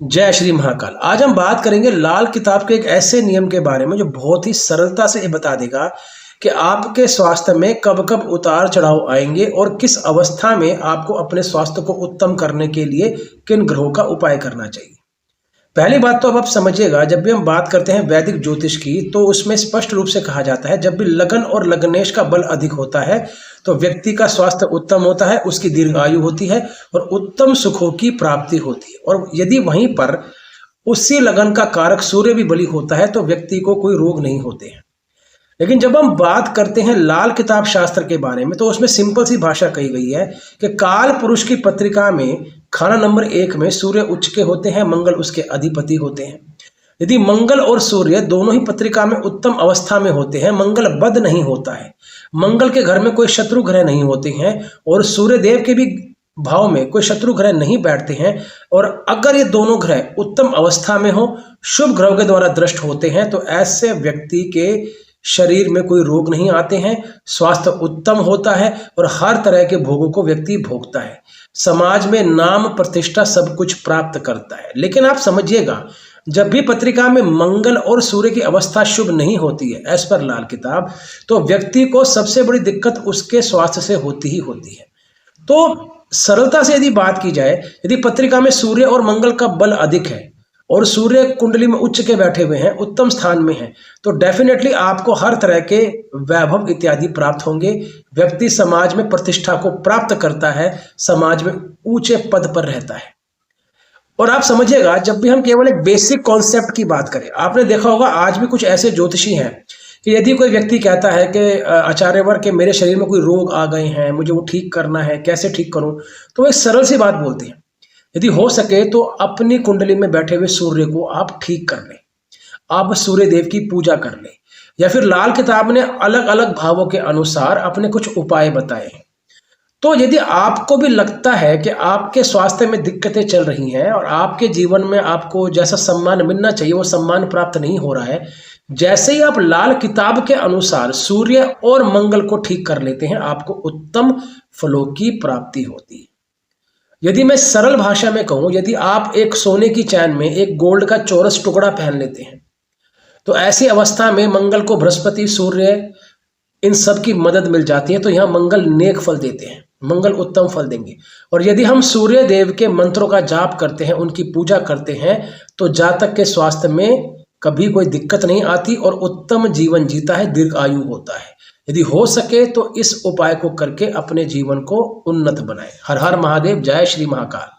जय श्री महाकाल। आज हम बात करेंगे लाल किताब के एक ऐसे नियम के बारे में जो बहुत ही सरलता से ये बता देगा कि आपके स्वास्थ्य में कब कब उतार चढ़ाव आएंगे और किस अवस्था में आपको अपने स्वास्थ्य को उत्तम करने के लिए किन ग्रहों का उपाय करना चाहिए। पहली बात तो अब आप समझिएगा, जब भी हम बात करते हैं वैदिक ज्योतिष की तो उसमें स्पष्ट रूप से कहा जाता है जब भी लगन और लग्नेश का बल अधिक होता है तो व्यक्ति का स्वास्थ्य उत्तम होता है, उसकी दीर्घ आयु होती है और उत्तम सुखों की प्राप्ति होती है। और यदि वहीं पर उसी लगन का कारक सूर्य भी बली होता है तो व्यक्ति को कोई रोग नहीं होते हैं। लेकिन जब हम बात करते हैं लाल किताब शास्त्र के बारे में तो उसमें सिंपल सी भाषा कही गई है कि काल पुरुष की पत्रिका में खाना नंबर 1 में सूर्य उच्च के होते हैं, मंगल उसके अधिपति होते हैं। यदि मंगल और सूर्य दोनों ही पत्रिका में उत्तम अवस्था में होते हैं, मंगल बद नहीं होता है, मंगल के घर में कोई शत्रु ग्रह नहीं होते हैं और सूर्य देव के भी भाव में कोई शत्रु ग्रह नहीं बैठते हैं, और अगर ये दोनों ग्रह उत्तम अवस्था में हो, शुभ ग्रहों के द्वारा दृष्ट होते हैं, तो ऐसे व्यक्ति के शरीर में कोई रोग नहीं आते हैं, स्वास्थ्य उत्तम होता है और हर तरह के भोगों को व्यक्ति भोगता है, समाज में नाम प्रतिष्ठा सब कुछ प्राप्त करता है। लेकिन आप समझिएगा, जब भी पत्रिका में मंगल और सूर्य की अवस्था शुभ नहीं होती है एज पर लाल किताब, तो व्यक्ति को सबसे बड़ी दिक्कत उसके स्वास्थ्य से होती ही होती है। तो सरलता से यदि बात की जाए, यदि पत्रिका में सूर्य और मंगल का बल अधिक है और सूर्य कुंडली में उच्च के बैठे हुए हैं, उत्तम स्थान में हैं, तो डेफिनेटली आपको हर तरह के वैभव इत्यादि प्राप्त होंगे। व्यक्ति समाज में प्रतिष्ठा को प्राप्त करता है, समाज में ऊंचे पद पर रहता है। और आप समझिएगा, जब भी हम केवल एक बेसिक कॉन्सेप्ट की बात करें, आपने देखा होगा आज भी कुछ ऐसे ज्योतिषी हैं कि यदि कोई व्यक्ति कहता है कि आचार्यवर के मेरे शरीर में कोई रोग आ गए हैं, मुझे वो ठीक करना है, कैसे ठीक करूं, तो वो एक सरल सी बात बोलते हैं, यदि हो सके तो अपनी कुंडली में बैठे हुए सूर्य को आप ठीक कर लें, आप सूर्य देव की पूजा कर लें, या फिर लाल किताब ने अलग अलग भावों के अनुसार अपने कुछ उपाय बताए हैं। तो यदि आपको भी लगता है कि आपके स्वास्थ्य में दिक्कतें चल रही हैं और आपके जीवन में आपको जैसा सम्मान मिलना चाहिए वो सम्मान प्राप्त नहीं हो रहा है, जैसे ही आप लाल किताब के अनुसार सूर्य और मंगल को ठीक कर लेते हैं, आपको उत्तम फलों की प्राप्ति होती है। यदि मैं सरल भाषा में कहूं, यदि आप एक सोने की चैन में एक गोल्ड का चौरस टुकड़ा पहन लेते हैं, तो ऐसी अवस्था में मंगल को बृहस्पति, सूर्य, इन सब की मदद मिल जाती है, तो यहाँ मंगल नेक फल देते हैं, मंगल उत्तम फल देंगे। और यदि हम सूर्य देव के मंत्रों का जाप करते हैं, उनकी पूजा करते हैं, तो जातक के स्वास्थ्य में कभी कोई दिक्कत नहीं आती और उत्तम जीवन जीता है, दीर्घ आयु होता है। यदि हो सके तो इस उपाय को करके अपने जीवन को उन्नत बनाएं। हर हर महादेव। जय श्री महाकाल।